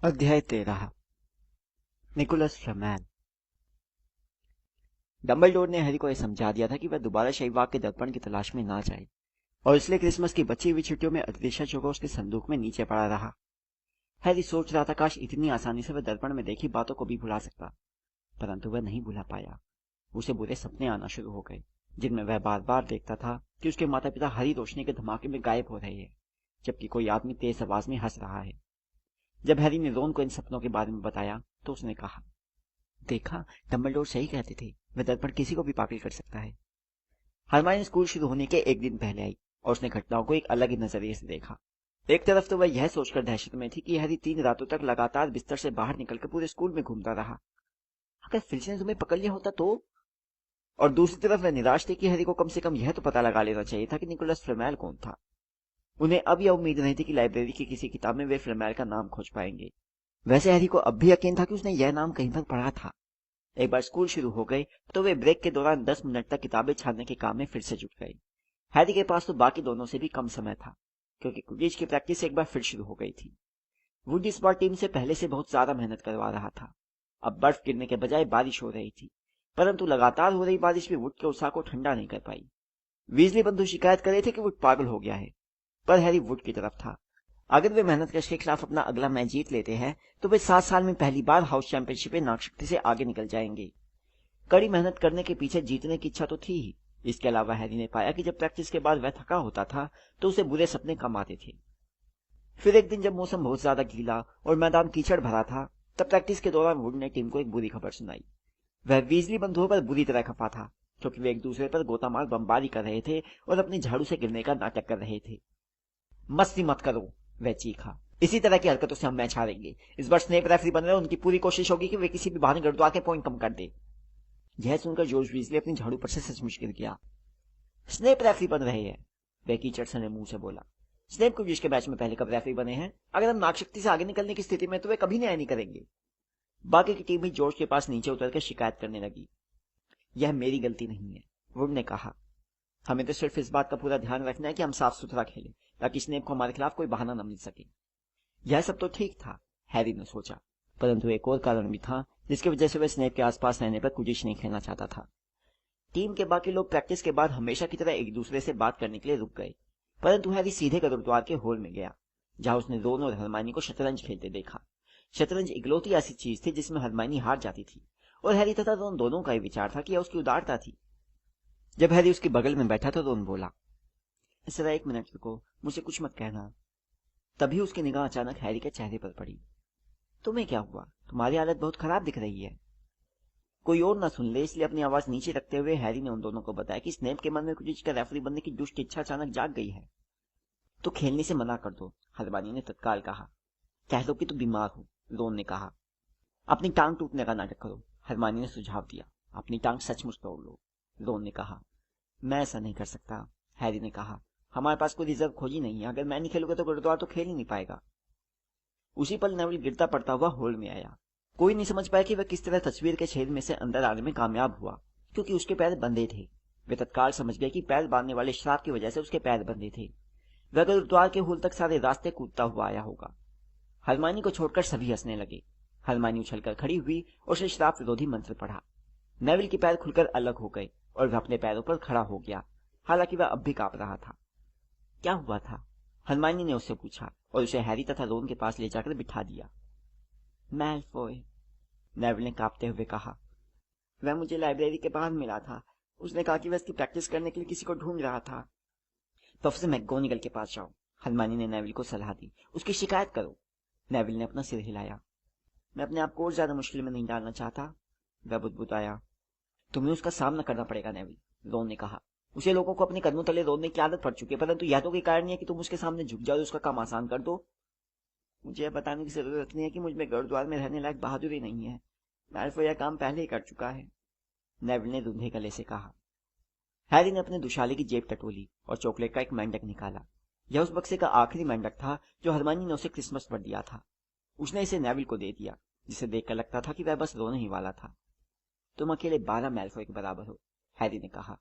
अध्याय 13। Nicholas Flamel. Dumbledore ने Harry को यह समझा दिया था कि वह दोबारा शैवाग के दर्पण की तलाश में ना जाए, और इसलिए क्रिसमस की बची हुई छुट्टियों में अदृश्य चौका उसके संदूक में नीचे पड़ा रहा। हैरी सोच रहा था काश इतनी आसानी से वह दर्पण में देखी बातों को भी भुला सकता, परंतु वह नहीं भुला पाया। उसे बुरे सपने आना शुरू हो गए, जिनमें वह बार बार देखता था कि उसके माता पिता हरी रोशनी के धमाके में गायब हो रहे हैं, जबकि कोई आदमी तेज आवाज में हंस रहा है। जब हैरी ने रोन को इन सपनों के बारे में बताया तो उसने कहा, देखा, डंबलडोर सही कहते थे, वह दर्पण किसी को भी पागल कर सकता है। हरमाइनी स्कूल शुरू होने के एक दिन पहले आई और उसने घटनाओं को एक अलग ही नजरिए से देखा। एक तरफ तो वह यह सोचकर दहशत में थी कि हैरी 3 रातों तक लगातार बिस्तर से बाहर निकलकर पूरे स्कूल में घूमता रहा। अगर फिल्च ने तुम्हें पकड़ लिया होता तो? और दूसरी तरफ वह निराश थी कि हैरी को कम से कम यह तो पता लगा लेना चाहिए था कि निकोलस फ्लेमेल कौन था। उन्हें अब यह उम्मीद नहीं थी कि लाइब्रेरी की किसी किताब में वे फ्लेमेल का नाम खोज पाएंगे। वैसे हैरी को अब भी यकीन था कि उसने यह नाम कहीं पर पढ़ा था। एक बार स्कूल शुरू हो गई तो वे ब्रेक के दौरान 10 मिनट तक किताबें छानने के काम में फिर से जुट गए। हैरी के पास तो बाकी दोनों से भी कम समय था, क्योंकि क्विडिच की प्रैक्टिस एक बार फिर शुरू हो गई थी। वुड इस बार टीम से पहले से बहुत ज्यादा मेहनत करवा रहा था। अब बर्फ गिरने के बजाय बारिश हो रही थी, परंतु लगातार हो रही बारिश भी वुड के उत्साह को ठंडा नहीं कर पाई। वीजली बंधु शिकायत कर रहे थे कि वुड पागल हो गया है, पर हैरी वुड की तरफ था। अगर वे मेहनत कश के खिलाफ अपना अगला मैच जीत लेते हैं तो वे 7 साल में पहली बार हाउस चैंपियनशिप में नागशक्ति से आगे निकल जाएंगे। कड़ी मेहनत करने के पीछे जीतने की इच्छा तो थी ही। इसके अलावा हैरी ने पाया कि जब प्रैक्टिस के बाद वह थका होता था तो उसे बुरे सपने कम आते थे। फिर एक दिन जब मौसम बहुत ज्यादा गीला और मैदान कीचड़ भरा था, तब प्रैक्टिस के दौरान वुड ने टीम को एक बुरी खबर सुनाई। वह वीजली बंधुओं पर बुरी तरह खफा था, क्योंकि वे एक दूसरे पर गोतामार बमबारी कर रहे थे और अपनी झाड़ू से गिरने का नाटक कर रहे थे। मस्ती मत करो, वह चीखा। इसी तरह की हरकतों से हम मैच हारेंगे। इस बार स्नेप रेफरी बन रहे, उनकी पूरी कोशिश होगी कि वे किसी भी बहाने गुरुद्वार के पॉइंट कम कर दे। यह सुनकर जॉर्ज वीजली अपनी झाड़ू पर से सचमुच गिर गया। स्नेप रेफरी बन रहे हैं, वह कीचड़ सने मुंह से बोला। स्नेप को जिसके मैच में पहले कब रेफरी बने हैं? अगर हम नागशक्ति से आगे निकलने की स्थिति में तो वे कभी न्याय नहीं करेंगे। बाकी की टीम भी जॉर्ज के पास नीचे उतरकर शिकायत करने लगी। यह मेरी गलती नहीं है, वुड ने कहा। हमें तो सिर्फ इस बात का पूरा ध्यान रखना है कि हम साफ सुथरा खेलें, ताकि स्नेप को हमारे खिलाफ कोई बहाना न मिल सके। यह सब तो ठीक था, हैरी ने सोचा, परंतु एक और कारण भी था जिसकी वजह से वह स्नेप के आसपास रहने पर कुछ नहीं खेलना चाहता था। टीम के बाकी लोग प्रैक्टिस के बाद हमेशा की तरह एक दूसरे से बात करने के लिए रुक गए, परंतु हैरी सीधे गुरुद्वार के हॉल में गया, जहां उसने रोन और हरमाइनी को शतरंज खेलते देखा। शतरंज इकलौती ऐसी चीज थी जिसमें हरमाइनी हार जाती थी, और हैरी तथा रोन दोनों का ही विचार था कि यह उसकी उदारता थी। जब हैरी उसके बगल में बैठा तो रोन बोला, जरा 1 मिनट रुको, मुझे कुछ मत कहना। तभी उसकी निगाह अचानक हैरी के चेहरे पर पड़ी। तुम्हें क्या हुआ? तुम्हारी हालत बहुत खराब दिख रही है। कोई और ना सुन ले, इसलिए अपनी आवाज नीचे रखते हुए हैरी ने उन दोनों को बताया कि स्नेप के मन में कुछ का रेफरी बनने की दुष्ट इच्छा अचानक जाग गई है। तो खेलने से मना कर दो, हरमानी ने तत्काल कहा। कह दो कि तुम बीमार हो, रोन ने कहा। अपनी टांग टूटने का नाटक करो, हरमानी ने सुझाव दिया। अपनी टांग सचमुच तोड़ लो, रोन ने कहा। मैं ऐसा नहीं कर सकता, हैरी ने कहा। हमारे पास कोई रिजर्व खोजी नहीं है। अगर मैं नहीं खेलूंगा तो गुरुद्वार तो खेल ही नहीं पाएगा। उसी पल नेविल गिरता पड़ता हुआ हॉल में आया। कोई नहीं समझ पाया कि वह किस तरह तस्वीर के छेद में से अंदर आने में कामयाब हुआ, क्योंकि उसके पैर बंधे थे। वे तत्काल समझ गए कि पैर बांधने वाले श्राप की वजह से उसके पैर बंधे थे। वह गुरुद्वार के हॉल तक सारे रास्ते कूदता हुआ आया होगा। हरमानी को छोड़कर सभी हंसने लगे। हरमानी उछलकर खड़ी हुई और उसे श्राप विरोधी मंत्र पढ़ा। नेविल के पैर खुलकर अलग हो गए और वह अपने पैरों पर खड़ा हो गया, हालांकि वह अब भी कांप रहा था। क्या हुआ था? हरमाइनी ने उससे पूछा और उसे हैरी तथा रोन के पास ले जाकर बिठा दिया। मैलफॉय, नेविल ने कांपते हुए कहा। वह मुझे लाइब्रेरी के बाहर मिला था। उसने कहा कि वह इसकी प्रैक्टिस करने के लिए किसी को ढूंढ रहा था। प्रोफेसर मैकगोनिगल के पास जाओ, हरमाइनी ने नेविल को सलाह दी। उसकी शिकायत करो। नेविल ने अपना सिर हिलाया। मैं अपने आप को और ज्यादा मुश्किल में नहीं डालना चाहता, वह बुदबुदाया। तुम्हें उसका सामना करना पड़ेगा नेविल, रोन ने कहा। उसे लोगों को अपने कदमों तले रोने की आदत पड़ चुकी है, परंतु यह तो कोई कारण नहीं है कि तुम उसके सामने झुक जाओ और उसका काम आसान कर दो। मुझे यह बताने की जरूरत नहीं है कि मुझ में गुरुद्वार में रहने लायक बहादुरी नहीं है। मैलफॉय यह काम पहले ही कर चुका है, नेविल ने रूंधे गले से कहा। हैरी ने अपने दुशाले की जेब टटोली और चॉकलेट का एक मेंढक निकाला। यह उस बक्से का आखिरी मेंढक था जो हरमाइनी ने उसे क्रिसमस पर दिया था। उसने इसे नेविल को दे दिया, जिसे देखकर लगता था कि वह बस रोने ही वाला था। तुम अकेले 12 मैलफॉय के बराबर हो, हैरी ने कहा।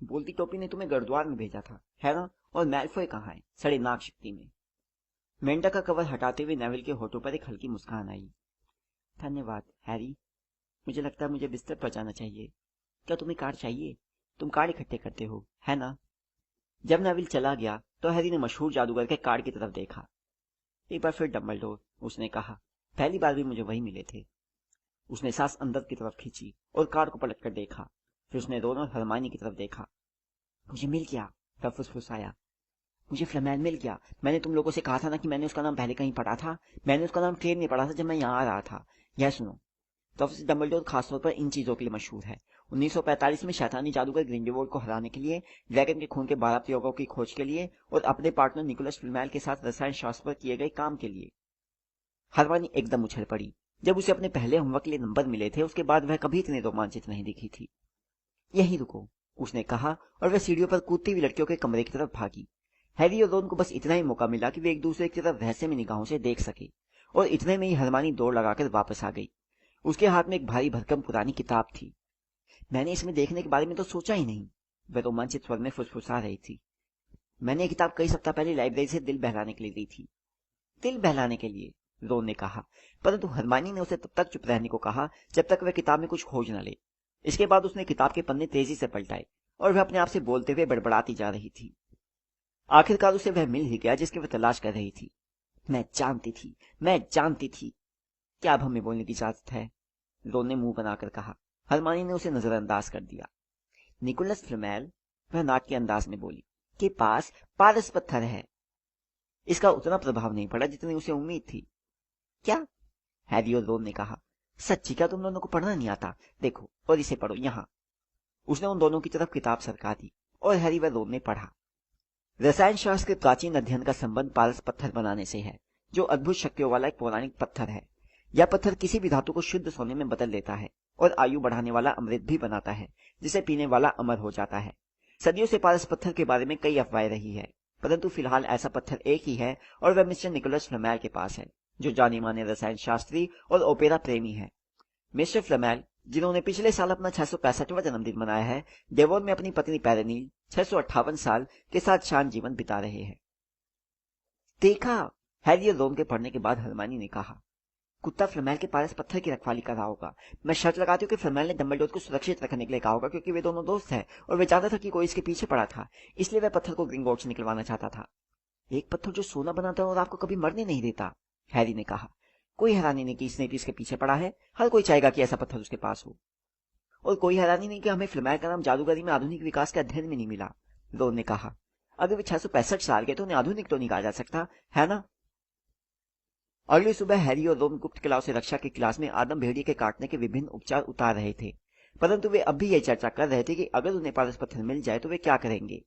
बोलती टोपी ने तुम्हें गुरुद्वार में भेजा था, है ना? और मैलफॉय कहाँ है? सड़े नाग शक्ति में। मेंढक का कवर हटाते हुए नेविल के होठों पर एक हल्की मुस्कान आई। धन्यवाद हैरी, मुझे लगता है मुझे बिस्तर पर जाना चाहिए। क्या तुम्हें कार्ड चाहिए? तुम कार्ड इकट्ठे करते हो, है ना? जब नेविल चला गया तो हैरी ने मशहूर जादूगर के कार्ड की तरफ देखा। एक बार फिर डम्बलडोर, उसने कहा। पहली बार भी मुझे वही मिले थे। उसने सांस अंदर की तरफ खींची और कार्ड को पलट कर देखा। फिर उसने रोन और हरमाइनी की तरफ देखा। मुझे मिल गया, वह फुसफुसाया। मुझे फ्लेमेल मिल गया। मैंने तुम लोगों से कहा था ना कि मैंने उसका नाम पहले कहीं पढ़ा था। मैंने उसका नाम ट्रेन में पढ़ा था जब मैं यहाँ आ रहा था। यह सुनो, प्रोफेसर डम्बलडोर खासतौर पर इन चीजों के लिए मशहूर है। 1945 में शैतानी जादूगर ग्रिंडेलवाल्ड को हराने के लिए, ड्रैगन के खून के 12 प्रयोगों की खोज के लिए और अपने पार्टनर निकोलस फ्लेमेल के साथ रसायन शास्त्र पर किए गए काम के लिए। हरमाइनी एकदम उछल पड़ी। जब उसे अपने पहले होमवर्क के लिए नंबर मिले थे उसके बाद वह कभी इतनी रोमांचित नहीं दिखी थी। यहीं रुको, उसने कहा और वह सीढ़ियों पर कूदती हुई लड़कियों के कमरे की तरफ भागी। हैरी और रोन को बस इतना ही मौका मिला कि वे एक दूसरे की तरफ रहस्यमय निगाहों से देख सके, और इतने में ही हरमाइनी दौड़ लगाकर वापस आ गई। उसके हाथ में एक भारी भरकम पुरानी किताब थी। मैंने इसमें देखने के बारे में तो सोचा ही नहीं, वह रोमांचित स्वर में फुसफुसा रही थी। मैंने ये किताब कई सप्ताह पहले लाइब्रेरी से दिल बहलाने के लिए दी थी। दिल बहलाने के लिए? रोन ने कहा, परंतु हरमाइनी ने उसे तब तक चुप रहने को कहा जब तक वह किताब में कुछ खोज न ले। इसके बाद उसने किताब के पन्ने तेजी से पलटाए और वह अपने आप से बोलते हुए बड़बड़ाती जा रही थी। आखिरकार उसे वह मिल ही गया जिसकी वह तलाश कर रही थी। मैं जानती थी। क्या अब हमें बोलने की इजाजत है? रोन ने मुंह बनाकर कहा। हरमाइनी ने उसे नजरअंदाज कर दिया। निकोलस फ्लेमेल, वह नाक के अंदाज में बोली, के पास पारस पत्थर है। इसका उतना प्रभाव नहीं पड़ा जितनी उसे उम्मीद थी। क्या? हैरी और रोन ने कहा। सच्ची? क्या तुम दोनों को पढ़ना नहीं आता? देखो और इसे पढ़ो यहाँ। उसने उन दोनों की तरफ किताब सरका दी और हैरी व रोन ने पढ़ा। रसायन शास्त्र के प्राचीन अध्ययन का संबंध पारस पत्थर बनाने से है, जो अद्भुत शक्तियों वाला एक पौराणिक पत्थर है। यह पत्थर किसी भी धातु को शुद्ध सोने में बदल देता है और आयु बढ़ाने वाला अमृत भी बनाता है, जिसे पीने वाला अमर हो जाता है। सदियों से पारस पत्थर के बारे में कई अफवाहें रही है, परंतु फिलहाल ऐसा पत्थर एक ही है और वह मिस्टर निकोलस फ्लेमेल के पास है, जो जाने माने रसायन शास्त्री और ओपेरा प्रेमी है। मिस्टर फ्लेमेल, जिन्होंने पिछले साल अपना 665वां जन्मदिन मनाया है, डेवोन में अपनी पत्नी पेरेनील 658 साल के साथ शांत जीवन बिता रहे हैं। देखा? हैरी और रोन के पढ़ने के बाद हरमाइनी ने कहा। कुत्ता फ्लेमेल के पारस पत्थर की रखवाली कर रहा होगा। मैं शर्त लगाती हूँ कि फ्लेमेल ने डम्बलडोर को सुरक्षित रखने के लिए कहा होगा, क्योंकि वे दोनों दोस्त हैं और वे जानता था कि कोई इसके पीछे पड़ा था, इसलिए वह पत्थर को ग्रिंगोट से निकलवाना चाहता था। एक पत्थर जो सोना बनाता है और आपको कभी मरने नहीं देता, हैरी ने कहा। कोई हैरानी नहीं कि स्नेप इसके पीछे पड़ा है। हर कोई चाहेगा कि ऐसा पत्थर उसके पास हो। और कोई हैरानी नहीं कि हमें फ्लेमेल का नाम जादूगरी में आधुनिक विकास के अध्ययन में नहीं मिला, रोन ने कहा। अगर वे 665 साल के तो उन्हें आधुनिक तो नहीं कहा जा सकता, है ना? अगली सुबह हैरी और रोन गुप्त कलाओं से रक्षा की क्लास में आदम भेड़िए के काटने के विभिन्न उपचार उतार रहे थे, परंतु वे अब भी यह चर्चा कर रहे थे कि अगर उन्हें पारस पत्थर मिल जाए तो वे क्या करेंगे।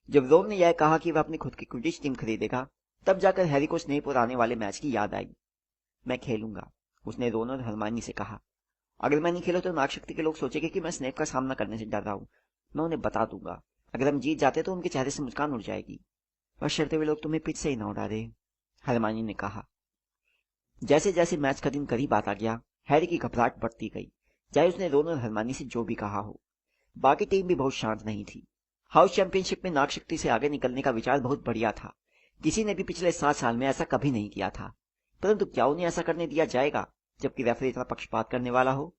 जब रोन ने यह कहा कि वह अपनी खुद की क्विडिच टीम खरीदेगा, तब जाकर हैरी को स्नेप और आने वाले मैच की याद आई। मैं खेलूंगा, उसने रोन और हरमाइनी से कहा। अगर मैं नहीं खेला तो नागशक्ति के लोग सोचेंगे कि मैं स्नेप का सामना करने से डर रहा हूँ। मैं उन्हें बता दूंगा। अगर हम जीत जाते तो उनके चेहरे से मुस्कान उड़ जाएगी। बशर्ते वे लोग तुम्हें पिच से ही न उड़ा दे, हरमाइनी ने कहा। जैसे जैसे मैच का दिन करीब आता गया, हैरी की घबराहट बढ़ती गई, चाहे उसने रोन और हरमाइनी से जो भी कहा हो। बाकी टीम भी बहुत शांत नहीं थी। हाउस चैंपियनशिप में नागशक्ति से आगे निकलने का विचार बहुत बढ़िया था। किसी ने भी पिछले 7 साल में ऐसा कभी नहीं किया था, परंतु क्या उन्हें ऐसा करने दिया जाएगा जबकि रेफरी इतना पक्षपात करने वाला हो?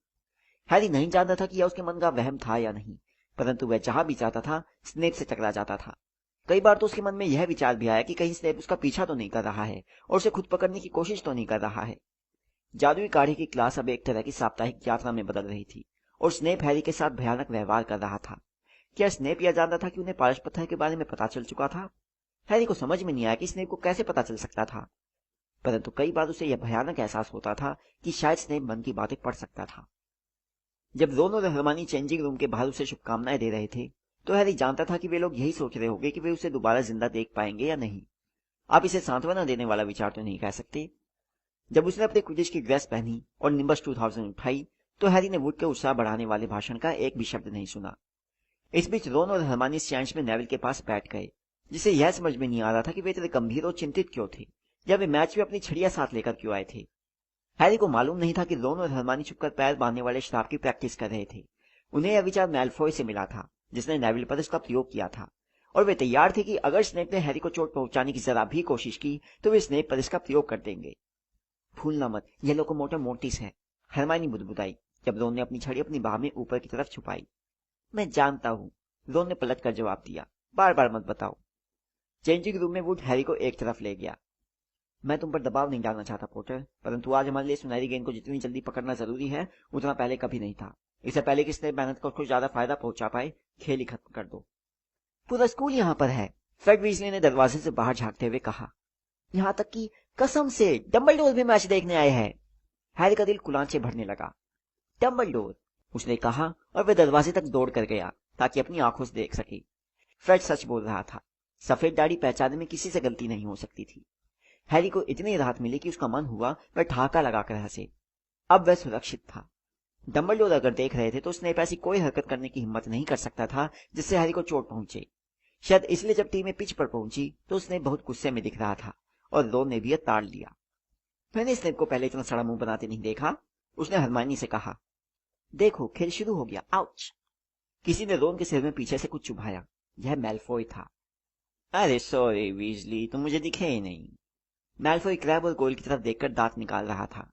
हैरी नहीं जानता था कि यह उसके मन का वहम था या नहीं, परंतु वह जहां भी जाता था स्नेप से टकरा जाता था। कई बार तो उसके मन में यह विचार भी आया कि कहीं स्नेप उसका पीछा तो नहीं कर रहा है और उसे खुद पकड़ने की कोशिश तो नहीं कर रहा है। जादुई काढ़े की क्लास अब एक तरह की साप्ताहिक यात्रा में बदल रही थी और स्नेप हैरी के साथ भयानक व्यवहार कर रहा था। क्या स्नेप यह जानता था कि उन्हें पारस पत्थर के बारे में पता चल चुका था? हैरी को समझ में नहीं आया कि स्नेप को कैसे पता चल सकता था, परंतु कई बार उसे यह भयानक एहसास होता था कि शायद स्नेप मन की बातें पढ़ सकता था। जब रोन और हरमाइनी चेंजिंग रूम के बाहर उसे शुभकामनाएं दे रहे थे, तो हैरी जानता था कि वे लोग यही सोच रहे होंगे कि वे उसे दोबारा जिंदा देख पाएंगे या नहीं। आप इसे सांत्वना देने वाला विचार तो नहीं कह सकते। जब उसने अपने क्विडिच की ड्रेस पहनी और निम्बस 2000 उठाई, तो हैरी ने वुड के उत्साह बढ़ाने वाले भाषण का एक भी शब्द नहीं सुना। इस बीच रोन और हरमाइनी स्टैंड्स में नेविल के पास बैठ गए, जिसे यह समझ में नहीं आ रहा था कि वे इतने गंभीर और चिंतित क्यों थे, या वे मैच में अपनी छड़ियां साथ लेकर क्यों आए थे। हैरी को मालूम नहीं था कि रोन और हरमाइनी छुपकर पैर बांधने वाले श्राप की प्रैक्टिस कर रहे थे। उन्हें यह विचार मैलफॉय से मिला था, जिसने नेविल पर इसका प्रयोग किया था, और वे तैयार थे कि अगर स्नेप ने हैरी को चोट पहुंचाने की जरा भी कोशिश की तो वे स्नेप पर इसका प्रयोग कर देंगे। भूलना मत, यह लोकोमोटिव मोर्टिस है, हरमाइनी बुदबुदाई जब रोन ने अपनी छड़ी अपनी बाह में ऊपर की तरफ छुपाई। मैं जानता हूँ, रोन ने पलट कर जवाब दिया, बार बार मत बताओ। चेंजिंग रूम में वुड हैरी को एक तरफ ले गया। मैं तुम पर दबाव नहीं डालना चाहता पॉटर, परंतु आज हमारे लिए सुनहरी गेंद को जितनी जल्दी पकड़ना जरूरी है उतना पहले कभी नहीं था। इससे पहले कि स्नेप मेहनत को ज्यादा फायदा पहुंचा पाए, खेल ही खत्म कर दो। पूरा स्कूल यहाँ पर है, फ्रेड वीजली ने दरवाजे से बाहर झांकते हुए कहा। यहाँ तक कि कसम से डंबलडोर भी मैच देखने आए हैं। हैरी का दिल कुलांचे भरने लगा। डंबलडोर, उसने कहा और वह दरवाजे तक दौड़ कर गया ताकि अपनी आंखों से देख सके। फ्रेड सच बोल रहा था, सफेद दाढ़ी पहचानने में किसी से गलती नहीं हो सकती थी। हैरी को इतनी राहत मिली कि उसका मन हुआ वह ठहाका लगाकर हंसे। अब वह सुरक्षित था। डंबलडोर अगर देख रहे थे तो स्नेप ऐसी कोई हरकत करने की हिम्मत नहीं कर सकता था जिससे हैरी को चोट पहुंचे। शायद इसलिए जब टीमें पिच पर पहुंची तो स्नेप बहुत गुस्से में दिख रहा था और रोन ने भी ताड़ लिया। मैंने स्नेप को पहले इतना सड़ा मुंह बनाते नहीं देखा, उसने हरमाइनी से कहा। देखो, खेल शुरू हो गया। आउच! किसी ने रोन के सिर में पीछे से कुछ चुभाया। यह मैल्फॉय था। अरे सॉरी वीजली, तुम मुझे दिखे ही नहीं। मैल्फॉय क्रैब और गोल की तरफ देखकर दांत निकाल रहा था।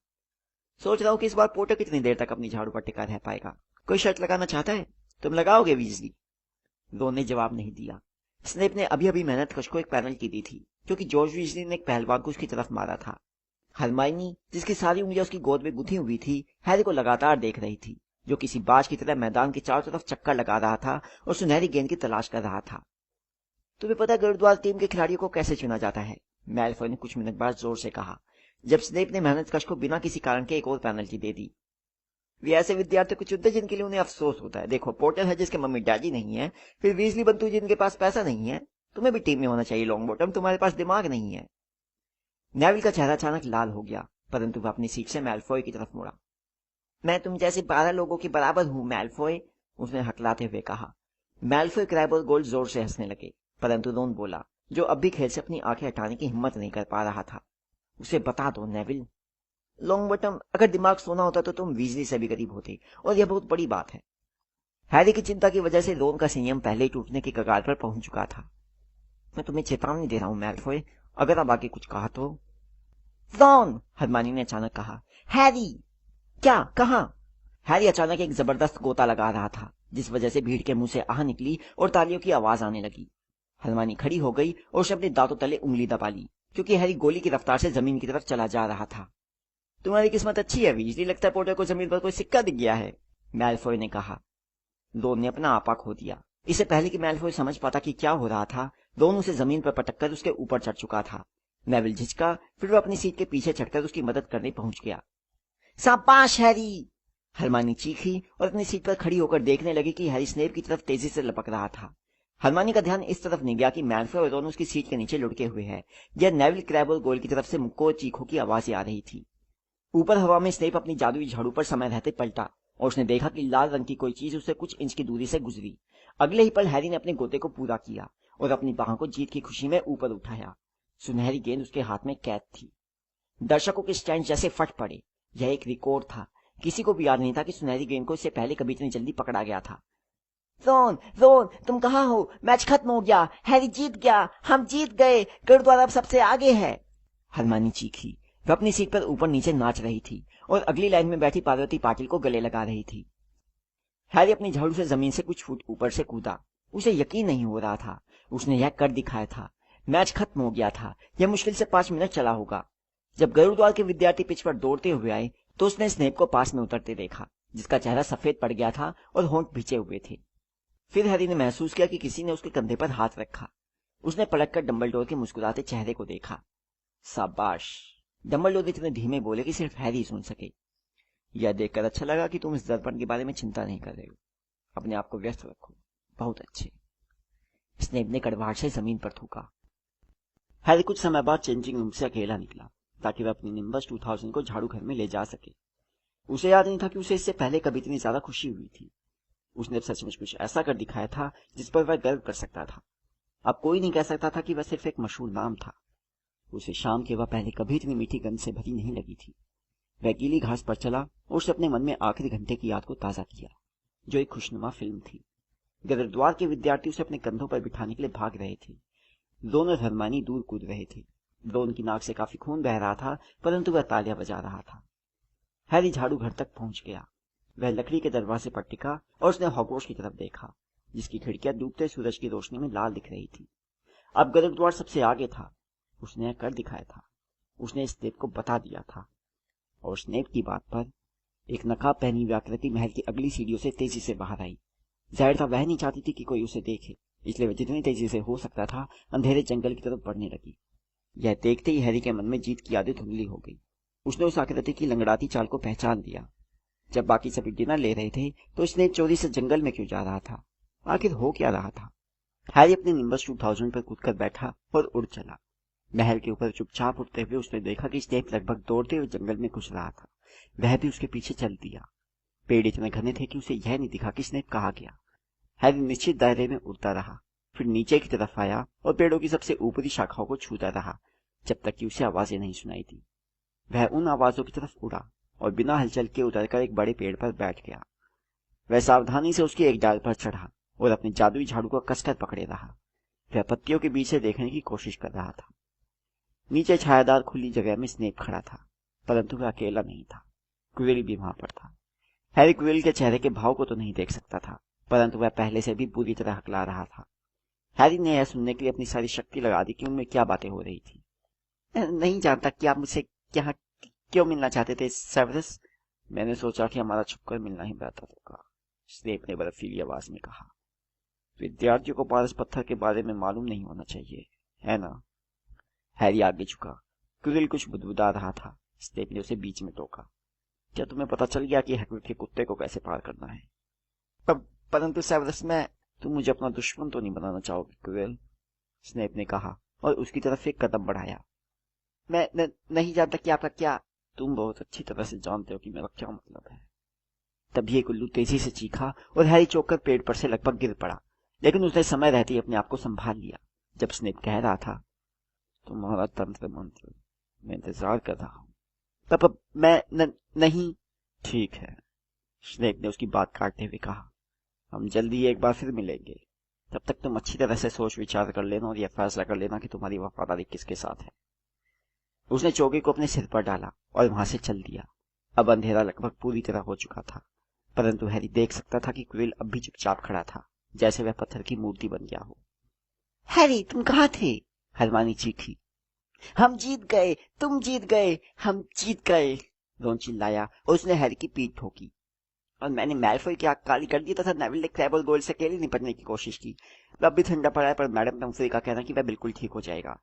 सोच रहा हूँ कि इस बार पोटर कितनी देर तक अपनी झाड़ू पर टिका रह पाएगा। कोई शर्त लगाना चाहता है? तुम लगाओगे वीजली? रोन ने जवाब नहीं दिया। स्नेप ने अभी अभी मेहनत कश को एक पेनल्टी दी थी क्योंकि जॉर्ज वीजली ने एक पहलवान को उसकी तरफ मारा था। हरमाइनी, जिसकी सारी उंगलियां उसकी गोद में गुथी हुई थी, हैरी को लगातार देख रही थी, जो किसी बाज की तरह मैदान के चारों तरफ चक्कर लगा रहा था और सुनहरी गेंद की तलाश कर रहा था। तुम्हें पता है गुरुद्वार टीम के खिलाड़ियों को कैसे चुना जाता है? मैल्फॉय ने कुछ मिनट बाद जोर से कहा, जब स्नेप ने मेहनत कश को बिना किसी कारण के एक और पेनल्टी दे दी। वे ऐसे विद्यार्थियों को चुनते जिनके लिए उन्हें अफसोस होता है। देखो, पोर्टर है जिसके मम्मी डैडी नहीं है, फिर वीजली बंतु जिनके पास पैसा नहीं है। तुम्हें भी टीम में होना चाहिए लॉन्ग बॉटम, तुम्हारे पास दिमाग नहीं है। नेविल का चेहरा अचानक लाल हो गया, परंतु वह अपनी सीट से मैल्फॉय की तरफ मुड़ा। मैं तुम जैसे 12 लोगों के बराबर हूँ मैल्फॉय, उसने हकलाते हुए कहा। मैल्फॉय, क्रैब और गोल्ड जोर से हंसने लगे, परंतु रोन बोला, जो अब भी खेल से अपनी आंखें हटाने की हिम्मत नहीं कर पा रहा था। उसे बता दो नेविल। लॉन्ग बॉटम, अगर दिमाग सोना होता तो तुम वीजली से भी करीब होते, और यह बहुत बड़ी बात है। हैरी की चिंता की वजह से रोन का संयम पहले ही टूटने की कगार पर पहुंच चुका था। मैं तुम्हें चेतावनी दे रहा हूं मैल्फॉय, अगर अब आगे कुछ कहा तो। रोन, हरमानी ने अचानक कहा। हैरी! क्या? कहां? हैरी अचानक एक जबरदस्त गोता लगा रहा था, जिस वजह से भीड़ के मुंह से आह निकली और तालियों की आवाज आने लगी। हरमानी खड़ी हो गई और उसने अपने दांतों तले उंगली दबा ली, क्योंकि हैरी गोली की रफ्तार से जमीन की तरफ चला जा रहा था। तुम्हारी किस्मत अच्छी है वीजली, लगता है पोटर को जमीन पर कोई सिक्का दिख गया है, मैल्फॉय ने कहा। रोन ने अपना आपा खो दिया। इससे पहले कि मैल्फॉय समझ पाता कि क्या हो रहा था, रोन उसे जमीन पर पटककर उसके ऊपर चढ़ चुका था। नेविल झिझका, फिर वह अपनी सीट के पीछे चढ़कर उसकी मदद करने पहुंच गया। शाबाश हैरी! हरमानी चीखी और अपनी सीट पर खड़ी होकर देखने लगी कि हैरी स्नेप की तरफ तेजी से लपक रहा था। हरमानी का ध्यान इस तरफ नहीं गया कि मैल्फॉय और रोन उसकी सीट के नीचे लुढ़के हुए हैं। यह नेविल, क्रैब और गोल की तरफ से मुक्को चीखों की आवाजें आ रही थी। ऊपर हवा में स्नेप अपनी जादुई झाड़ू पर समय रहते पलटा और उसने देखा कि लाल रंग की कोई चीज उसे कुछ इंच की दूरी से गुजरी। अगले ही पल हैरी ने अपने गोते को पूरा किया और अपनी बाहों को जीत की खुशी में ऊपर उठाया। सुनहरी गेंद उसके हाथ में कैद थी। दर्शकों के स्टैंड जैसे फट पड़े। यह एक रिकॉर्ड था। किसी को भी याद नहीं था कि सुनहरी गेंद को इससे पहले कभी इतनी जल्दी पकड़ा गया था। रोन, रोन, तुम कहाँ हो? मैच खत्म हो गया, हैरी जीत गया, हम जीत गए, गुरुद्वारा अब सबसे आगे है, हरमानी चीखी। वह अपनी सीट पर ऊपर नीचे नाच रही थी और अगली लाइन में बैठी पार्वती पाटिल को गले लगा रही थी। हैरी अपनी झाड़ू से जमीन से कुछ फुट ऊपर से कूदा। उसे यकीन नहीं हो रहा था। उसने यह कर दिखाया था। मैच खत्म हो गया था। यह मुश्किल से 5 मिनट चला होगा। जब गुरुद्वार के विद्यार्थी पिच पर दौड़ते हुए आए तो उसने स्नेप को पास में उतरते देखा, जिसका चेहरा सफेद पड़ गया था और होंठ भिजे हुए थे। फिर हैरी ने महसूस किया कि किसी ने उसके कंधे पर हाथ रखा। उसने पलटकर डंबलडोर के मुस्कुराते चेहरे को देखा। शाबाश, डंबलडोर इतने धीमे बोले कि सिर्फ हैरी सुन सके। यह देखकर अच्छा लगा कि तुम इस दर्पण के बारे में चिंता नहीं कर रहे हो। अपने आप को व्यस्त रखो। बहुत अच्छे। स्नेप ने कड़वाहट से जमीन पर थूका। हैरी कुछ समय बाद चेंजिंग रूम से अकेला निकला ताकि वह अपनी निम्बस 2000 को झाड़ू घर में ले जा सके। उसे याद नहीं था कि उसे इससे पहले कभी इतनी ज्यादा खुशी हुई थी। उसने सचमुच कुछ ऐसा कर दिखाया था जिस पर वह गर्व कर सकता था। अब कोई नहीं कह सकता था कि वह सिर्फ एक मशहूर नाम था। उसे शाम के वह पहले कभी इतनी मीठी गंध से भरी नहीं लगी थी। वह गीली घास पर चला और उसने अपने मन में आखिरी घंटे की याद को ताजा किया, जो एक खुशनुमा फिल्म थी। गरुड़द्वार के विद्यार्थी उसे अपने कंधों पर बिठाने के लिए भाग रहे थे। रोन और हरमानी दूर कूद रहे थे। रोन की नाक से काफी खून बह रहा था, परंतु वह तालियां बजा रहा था। हैरी झाड़ू घर तक पहुंच गया। वह लकड़ी के दरवाजे पर टिका और उसने हॉगवर्ट्स की तरफ देखा, जिसकी खिड़कियां डूबते सूरज की रोशनी में लाल दिख रही थी। अब गरुड़द्वार सबसे आगे था। उसने यह कर दिखाया था। उसने स्नेप को बता दिया था। और स्नेप की बात पर एक नकाब पहनी हुई आकृति महल की अगली सीढ़ियों से तेजी से बाहर आई। जाहिर था वह नहीं चाहती थी कि कोई उसे देखे, इसलिए वह जितनी तेजी से हो सकता था अंधेरे जंगल की तरफ बढ़ने लगी। यह देखते ही हैरी के मन में जीत की आदत धुंधली हो गई। उसने उस आकृति की लंगड़ाती चाल को पहचान लिया। जब बाकी सभी डिनर ले रहे थे तो स्नेप चोरी से जंगल में क्यों जा रहा था? आखिर हो क्या रहा था? हैरी अपने निम्बस 2000 पर कूदकर बैठा और उड़ चला। महल के ऊपर चुपचाप उड़ते हुए उसने देखा कि स्नेप लगभग दौड़ते हुए जंगल में घुस रहा था। वह भी उसके पीछे चल दिया। पेड़ इतने घने थे कि उसे यह नहीं दिखा कि स्नेप कहाँ गया। हैरी निश्चित दायरे में उड़ता रहा, फिर नीचे की तरफ आया और पेड़ों की सबसे ऊपरी शाखाओं को छूता रहा, जब तक कि उसे आवाजें नहीं सुनाई दी। वह उन आवाजों की तरफ उड़ा और बिना हलचल के उतरकर एक बड़े पेड़ पर बैठ गया। वह सावधानी से उसकी एक डाल पर चढ़ा और अपने जादुई झाड़ू को कसकर पकड़े रहा। वह पत्तियों के बीच से देखने की कोशिश कर रहा था। नीचे छायादार खुली जगह में स्नेप खड़ा था, परंतु वह अकेला नहीं था। क्विल भी वहां पर था। हैरी क्विल के चेहरे के भाव को तो नहीं देख सकता था, परंतु वह पहले से भी बुरी तरह हकला रहा था। हैरी ने यह सुनने के लिए अपनी सारी शक्ति लगा दी कि उनमें क्या बातें हो रही थी। नहीं जानता कि आप मुझसे यहाँ क्यों मिलना चाहते थे सेवरस? मैंने सोचा कि हमारा छुपकर मिलना ही बेहतर होगा, स्नेप ने बर्फीली आवाज में कहा। विद्यार्थियों को पारस पत्थर के बारे में मालूम नहीं होना चाहिए, है ना? हैरी आगे झुका। क्विल कुछ बुदबुदा रहा था। स्नेप ने उसे बीच में टोका। क्या तुम्हें पता चल गया कि हैग्रिड के कुत्ते को कैसे पार करना है? परंतु सेवरस, तुम मुझे अपना दुश्मन तो नहीं बनाना चाहोगे क्विल? स्नेप ने कहा और उसकी तरफ एक कदम बढ़ाया। मैं नहीं जानता कि आपका क्या। तुम बहुत अच्छी तरह से जानते हो कि मेरा क्या मतलब है। तभी एक उल्लू तेजी से चीखा और हैरी चौंककर पेड़ पर से लगभग गिर पड़ा, लेकिन उसने समय रहते ही अपने आप को संभाल लिया। जब स्नेप कह रहा था, तुम्हारा तंत्र मंत्र, मैं इंतजार कर रहा हूँ। तब नहीं। ठीक है, स्नेप ने उसकी बात काटते हुए कहा। हम जल्दी एक बार फिर मिलेंगे। तब तक तुम अच्छी तरह से सोच विचार कर लेना और यह फैसला कर लेना कि तुम्हारी वफादारी किसके साथ है। उसने चौकी को अपने सिर पर डाला और वहां से चल दिया। अब अंधेरा लगभग पूरी तरह हो चुका था, परंतु हैरी देख सकता था कि क्विल अब भी चुपचाप खड़ा था, जैसे वह पत्थर की मूर्ति बन गया हो। हैरी, तुम कहाँ थे? हरमानी चीखी। हम जीत गए, तुम जीत गए, हम जीत गए, रोन चिल्लाया और उसने हैरी की पीठ ठोकी। और मैंने मैलफॉय की आंख काली कर दी तथा नेविल ने क्रैब और गोल्ड से अकेले निपटने की कोशिश की। अब भी ठंडा पड़ा है, पर मैडम डम्फ्री का कहना कि वह बिल्कुल ठीक हो जाएगा।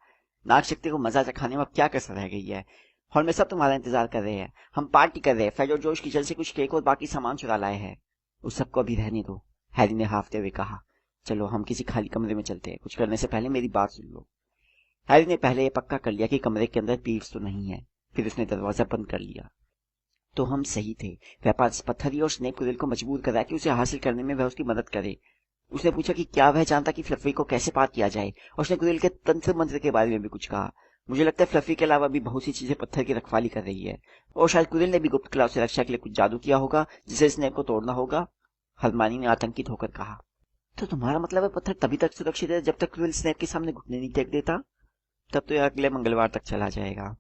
नाग शक्ति को मजा चखाने में अब क्या कसर रह गई है। हॉल में सब तुम्हारा इंतजार कर रहे हैं। हम पार्टी कर रहे हैं। फेड और जोश किचन से कुछ केक और बाकी सामान चुरा लाए हैं। उस सबको अभी रहने दो, हैरी ने हाफते हुए कहा। चलो हम किसी खाली कमरे में चलते हैं। कुछ करने से पहले मेरी बात सुन लो। हैरी ने पहले यह पक्का कर लिया कि कमरे के अंदर पीव्स तो नहीं है। फिर उसने दरवाजा बंद कर लिया। तो हम सही थे। वह पत्थरी और स्नेप क्विल को मजबूर करा कि उसे हासिल करने में वह उसकी मदद करे। उसने पूछा कि क्या वह जानता कि फ्लफी को कैसे पार किया जाए, और उसने क्विल के तंत्र मंत्र के बारे में भी कुछ कहा। मुझे लगता है फ्लफी के अलावा भी बहुत सी चीजें पत्थर की रखवाली कर रही है, और शायद क्विल ने भी गुप्त कला से रक्षा के लिए कुछ जादू किया होगा जिसे स्नेप को तोड़ना होगा। हरमानी ने आतंकित होकर कहा। तो तुम्हारा मतलब है पत्थर तभी तक सुरक्षित है जब तक क्विल स्नेप के सामने घुटने नहीं टेक देता? तब तो यह अगले मंगलवार तक चला जाएगा।